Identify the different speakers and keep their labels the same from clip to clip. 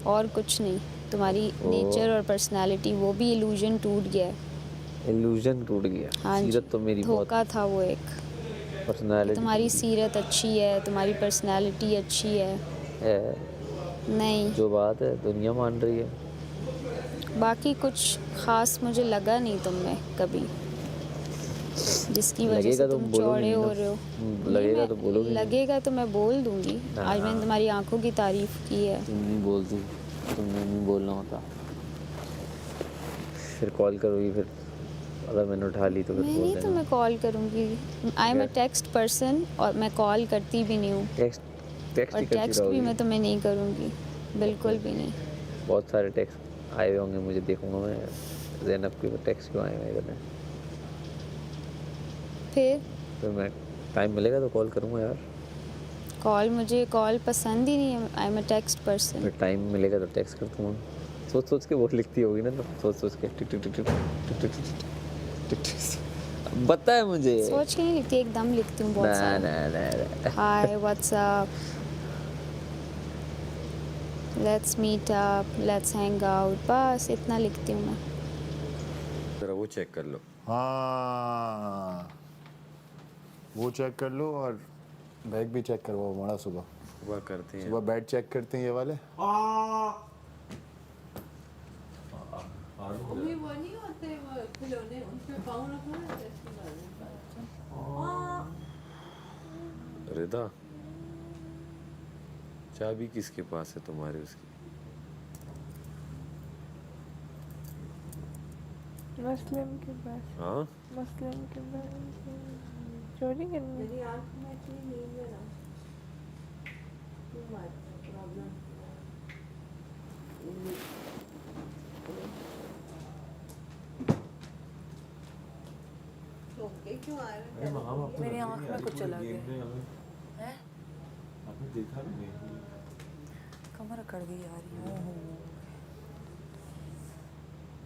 Speaker 1: और कुछ नहीं। तुम्हारी नेचर और पर्सनालिटी, वो भी इल्यूजन टूट गया है।
Speaker 2: इल्यूजन टूट गया।
Speaker 1: हाँ जी,
Speaker 2: सीरत तो मेरी बहुत
Speaker 1: धोखा था वो एक, कि
Speaker 2: पर्सनालिटी
Speaker 1: तुम्हारी सीरत अच्छी है, तुम्हारी पर्सनालिटी अच्छी है।
Speaker 2: है,
Speaker 1: नहीं,
Speaker 2: जो बात है दुनिया मान रही है।
Speaker 1: बाकी कुछ ख़ास मुझे लगा नहीं तुम में कभी, जिसकी वजह से
Speaker 2: लगेगा तो
Speaker 1: तुम
Speaker 2: बोलोगी
Speaker 1: चौड़े
Speaker 2: नहीं
Speaker 1: हो
Speaker 2: ना।
Speaker 1: रहे हो। नहीं,
Speaker 2: लगेगा
Speaker 1: मैं
Speaker 2: तो बोलोगी नहीं।
Speaker 1: लगेगा तो मैं बोल दूंगी। आज मैंने
Speaker 2: हाँ,
Speaker 1: तुम्हारी आंखों की तारीफ़ की है।
Speaker 2: तुम नहीं बोलती, तुमने नहीं बोलना होता। फिर कॉल करोगी, फिर अगर मैंने उठा ली तो फिर
Speaker 1: मैं
Speaker 2: बोल
Speaker 1: नहीं
Speaker 2: देना।
Speaker 1: तुम्हें कॉल करूंगी। I am a text person, और मैं कॉल करती भी नहीं हूँ,
Speaker 2: टेक्स्ट टेक्स्ट
Speaker 1: और
Speaker 2: ही करती
Speaker 1: टेक्स्ट भी
Speaker 2: रहोगी।
Speaker 1: मैं तुम्हें नहीं करूँगी, बिल्कुल भी नहीं।
Speaker 2: बहुत सारे टेक्स्ट आए हुए होंगे, मुझे देखूंगा मैं ज़ैनब के टेक्स्ट क्यों आए हुए इधर में। फिर मैं टाइम मिलेगा तो कॉल करूंगा यार।
Speaker 1: मुझे कॉल पसंद ही नहीं है। I am a text person.
Speaker 2: फिर टाइम मिलेगा तो टेक्स्ट कर दूंगा। सोच सोच के बहुत लिखती होगी ना, तो सोच सोच के टिक टिक टिक टिक टिक टिक टिक टिक। पता है मुझे।
Speaker 1: सोच के नहीं लिखती, एकदम लिखती हूँ बहुत
Speaker 2: ना
Speaker 1: सारा।
Speaker 2: ना ना
Speaker 1: hi, what's up, let's meet up, let's hang out, बस इतना लिखती हूँ मैं।
Speaker 3: जरा वो चेक कर लो।
Speaker 4: हाँ, वो चेक कर लो और बैग भी चेक करवाओ हमारा सुबह।
Speaker 3: सुबह करते हैं।
Speaker 4: सुबह बेड चेक करते हैं ये वाले।
Speaker 5: वो नहीं होते वो खिलौने, उनपे पाँव रखो ना, ऐसी बात है।
Speaker 3: रिदा, चाबी किसके पास है तुम्हारे उसकी?
Speaker 6: मुस्लिम के पास,
Speaker 3: हाँ,
Speaker 6: मुस्लिम के पास चोरी करनी।
Speaker 5: मेरी आँख में इतनी नींद है ना, too much problem। सो के क्यों आ रहे हैं?
Speaker 6: मेरी आँख में कुछ चला गया है।
Speaker 7: आपने देखा भी नहीं।
Speaker 6: कमर अकड़ गई यार।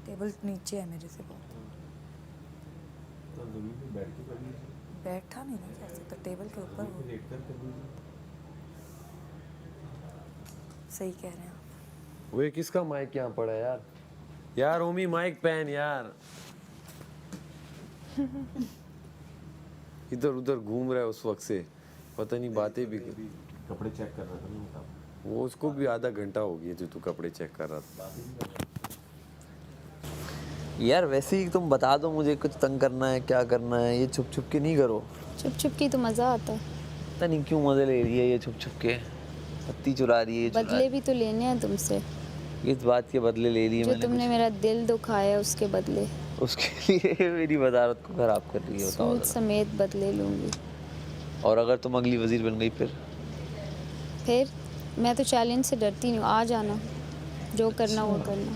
Speaker 6: टेबल नीचे है मेरे से बहुत।
Speaker 7: तो जमीन पे बैठ के कर लीजिए।
Speaker 6: बैठा नहीं ना जा सकता, टेबल के ऊपर
Speaker 7: जमीन पे लेट कर लीजिए।
Speaker 6: सही कह रहे हैं आप।
Speaker 3: वो किसका माइक यहाँ पड़ा है यार? यार ओमी माइक पहन यार। इधर उधर घूम रहा है उस वक्त से, पता नहीं बातें भी कर।
Speaker 7: कपड़े चेक कर रहा था ना बताओ।
Speaker 3: वो उसको भी आधा घंटा हो गया जो तू कपड़े चेक कर रहा था।
Speaker 2: यार वैसे ही तुम बता दो मुझे, कुछ तंग करना है क्या करना है, ये छुप छुप के नहीं करो।
Speaker 1: चुप चुप की तो मज़ा आता है।
Speaker 2: पता नहीं क्यों मजे ले रही है ये छुप छुप के, पत्ती चुरा रही है ये
Speaker 1: बदले भी तो लेने हैं तुमसे,
Speaker 2: इस बात के बदले ले रही है
Speaker 1: जो
Speaker 2: मैंने
Speaker 1: तुमने मेरा दिल दुखाया उसके बदले।
Speaker 2: उसके लिए मेरी वजारत को खराब कर रही है, बताओ
Speaker 1: सूद
Speaker 2: जरा।
Speaker 1: समेत बदले लूँगी।
Speaker 2: और अगर तुम अगली वजीर बन गई
Speaker 1: फिर मैं तो चैलेंज से डरती नहीं हूँ, आ जाना, जो करना वो करना।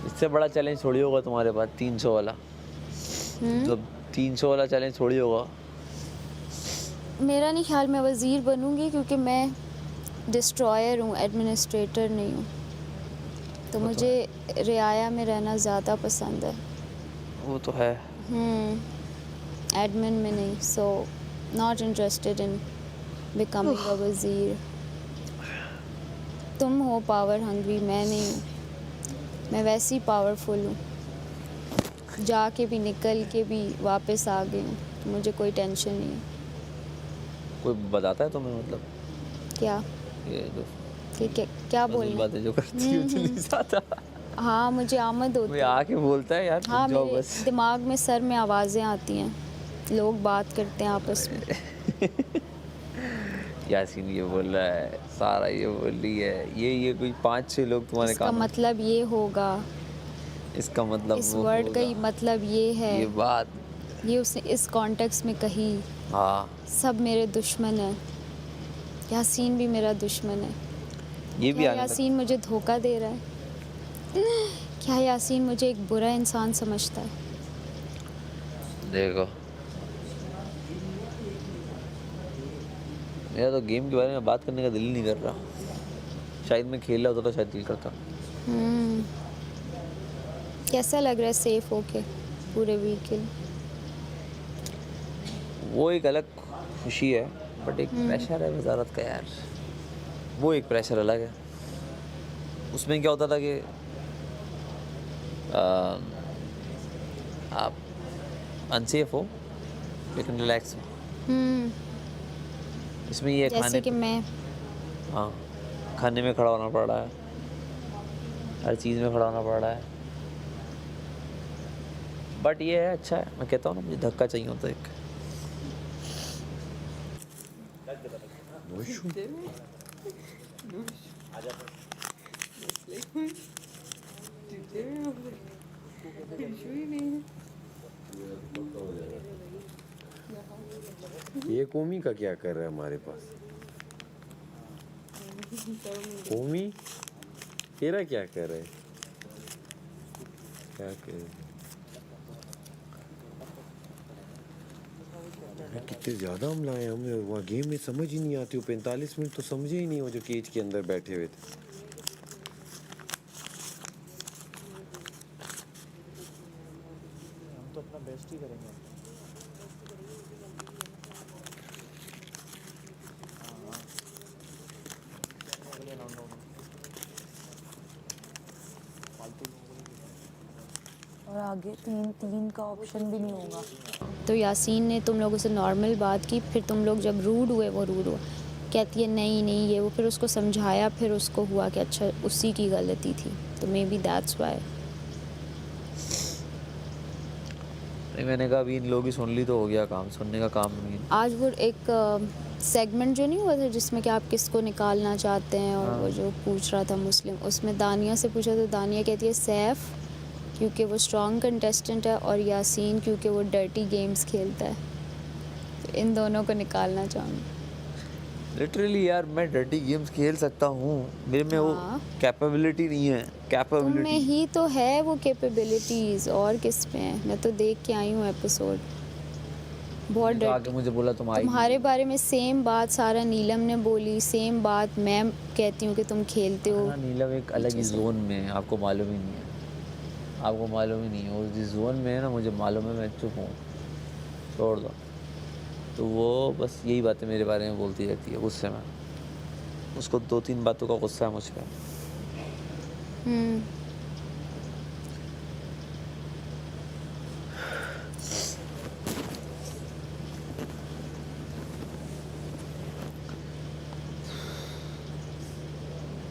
Speaker 2: इससे बड़ा चैलेंज थोड़ी होगा तुम्हारे पास 300 वाला। मतलब 300 वाला चैलेंज थोड़ी होगा।
Speaker 1: मेरा नहीं ख्याल मैं वज़ीर बनूंगी, क्योंकि मैं डिस्ट्रॉयर हूँ, एडमिनिस्ट्रेटर नहीं हूँ। तो मुझे रियाया में रहना ज़्यादा पसंद है,
Speaker 2: वो तो है।
Speaker 1: एडमिन में नहीं। So not interested in becoming a वज़ीर। तुम हो पावर हंग्री, मैं नहीं हूँ। मैं वैसी पावरफुल हूँ, जाके भी निकल के भी वापस आ गई हूँ, तो मुझे कोई टेंशन नहीं है।
Speaker 2: कोई बताता है तुम्हें, मतलब
Speaker 1: क्या
Speaker 2: ये जो
Speaker 1: क्या
Speaker 2: फजूल
Speaker 1: बोलना?
Speaker 2: बातें जो करती है उतनी ज़्यादा?
Speaker 1: हाँ, मुझे आमद होती
Speaker 2: कोई
Speaker 1: है।
Speaker 2: आके बोलता है यार
Speaker 1: हाँ,
Speaker 2: जाओ
Speaker 1: मेरे
Speaker 2: बस।
Speaker 1: दिमाग में, सर में आवाज़ें आती हैं, लोग बात करते हैं आपस में।
Speaker 2: यासीन ये बोल रहा है, सारा ये बोल रही है, ये कोई 5-6 लोग तुम्हारे
Speaker 1: इसका
Speaker 2: काम।
Speaker 1: मतलब ये होगा,
Speaker 2: इसका मतलब
Speaker 1: इस
Speaker 2: वो
Speaker 1: वर्ड का
Speaker 2: होगा।
Speaker 1: ही मतलब ये है,
Speaker 2: ये बात।
Speaker 1: ये उसने इस कॉन्टेक्स्ट में कही।
Speaker 2: हाँ,
Speaker 1: सब मेरे दुश्मन हैं, यासीन भी मेरा दुश्मन है।
Speaker 2: ये भी
Speaker 1: क्या
Speaker 2: आने लग।
Speaker 1: यासीन मुझे धोखा दे रहा है? क्या यासीन मुझे एक बुरा इंसान समझता है?
Speaker 2: देखो, मेरा तो गेम के बारे में बात करने का दिल ही नहीं कर रहा। शायद मैं खेल रहा होता तो शायद दिल करता।
Speaker 1: कैसा लग रहा है सेफ होके पूरे वीकेंड?
Speaker 2: वो एक अलग खुशी है, बट एक प्रेशर है वजारत का यार। वो एक प्रेशर अलग है। उसमें क्या होता था कि आप अनसेफ हो लेकिन रिलैक्स हो। इसमें ये
Speaker 1: जैसे
Speaker 2: खाने
Speaker 1: कि मैं
Speaker 2: हाँ खाने में खड़ा होना पड़ रहा है, हर चीज़ में खड़ा होना पड़ रहा है, बट ये है अच्छा है। मैं कहता हूँ ना मुझे धक्का चाहिए होता है एक।
Speaker 3: ये कोमी का क्या कर रहा है हमारे पास? कोमी तेरा क्या कर रहा है? क्या कर रहा है? कितने ज्यादा हम लाए हमें वहाँ गेम में समझ ही नहीं आती। वो 45 मिनट तो समझे ही नहीं वो जो केज के अंदर बैठे हुए थे।
Speaker 4: हम तो अपना बेस्ट ही करेंगे।
Speaker 6: और आगे 3 का ऑप्शन भी नहीं होगा।
Speaker 1: तो यासीन ने तुम लोगों से नॉर्मल बात की, फिर तुम लोग जब रूड हुए वो रूड हुआ, कहती है नहीं नहीं ये वो, फिर उसको समझाया, फिर उसको हुआ कि अच्छा उसी की गलती थी, तो मे बी दैट्स वाई।
Speaker 2: नहीं मैंने कहा अभी इन लोग ही सुन ली तो हो गया काम, सुनने का काम नहीं है।
Speaker 1: आज वो एक सेगमेंट जो नहीं हुआ था जिसमें कि आप किसको निकालना चाहते हैं, और वो जो पूछ रहा था मुस्लिम, उसमें दानिया से पूछा तो दानिया कहती है सैफ क्योंकि वो स्ट्रॉन्ग कंटेस्टेंट है, और यासीन क्योंकि वो डर्टी गेम्स खेलता है। तो इन दोनों को निकालना चाहूँगी।
Speaker 2: लिटरली यार मैं डर्टी गेम्स खेल सकता हूँ, मेरे में वो
Speaker 1: हाँ।
Speaker 2: कैपेबिलिटी नहीं है।
Speaker 1: तुम में
Speaker 2: कैपेबिलिटी
Speaker 1: ही तो है वो कैपेबिलिटीज़, और किस में है? मैं तो देख के आई हूँ एपिसोड, बहुत
Speaker 2: तो आगे
Speaker 1: डर्टी।
Speaker 2: मुझे बोला तुम आई
Speaker 1: तुम्हारे बारे में सेम बात सारा नीलम ने बोली, सेम बात मैं कहती हूँ कि तुम खेलते हो।
Speaker 2: हाँ, नीलम एक अलग ही
Speaker 1: पीछे से।
Speaker 2: जोन में है, आपको मालूम ही नहीं है, आपको मालूम ही नहीं है। वो जिस जोन में है ना मुझे मालूम है, मैं चुप हूँ, छोड़ दो। तो वो बस यही बातें मेरे बारे में बोलती रहती है गुस्से में, उसको 2-3 बातों का गुस्सा है मुझ पर।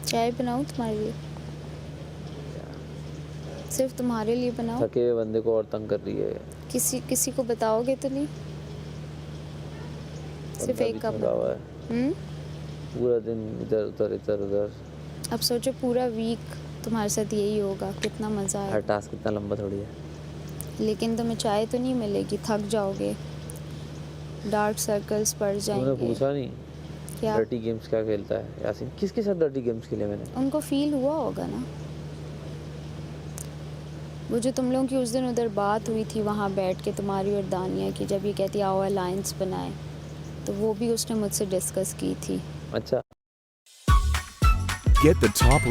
Speaker 1: चाय बनाऊँ तुम्हारे लिए? सिर्फ तुम्हारे लिए बनाऊँ?
Speaker 2: थके हुए बंदे को और तंग कर रही है।
Speaker 1: किसी को बताओगे तो नहीं? सिर्फ
Speaker 2: बंदा
Speaker 1: एक
Speaker 2: भी
Speaker 1: कप
Speaker 2: थका हुआ है,
Speaker 1: हम्म।
Speaker 2: पूरा दिन इधर उधर इधर उधर।
Speaker 1: अब सोचो पूरा वीक तुम्हारे साथ यही होगा, कितना मज़ा
Speaker 2: हर
Speaker 1: आएगा।
Speaker 2: टास्क इतना लंबा थोड़ी है।
Speaker 1: लेकिन तुम्हें चाय तो नहीं मिलेगी, थक जाओगे, डार्क सर्कल्स पड़
Speaker 2: तूने
Speaker 1: जाएंगे।
Speaker 2: पूछा नहीं
Speaker 1: क्या?
Speaker 2: डर्टी गेम्स क्या खेलता है यासीन? किसके साथ डर्टी गेम्स खेले मैंने?
Speaker 1: उनको फील हुआ होगा ना, वो जो तुम लोगों की उस दिन उधर बात हुई थी वहाँ बैठ के तुम्हारी और दानिया की, जब ये कहती आओ अलायंस बनाए, तो वो भी उसने मुझसे डिस्कस की थी।
Speaker 2: अच्छा
Speaker 8: Get the top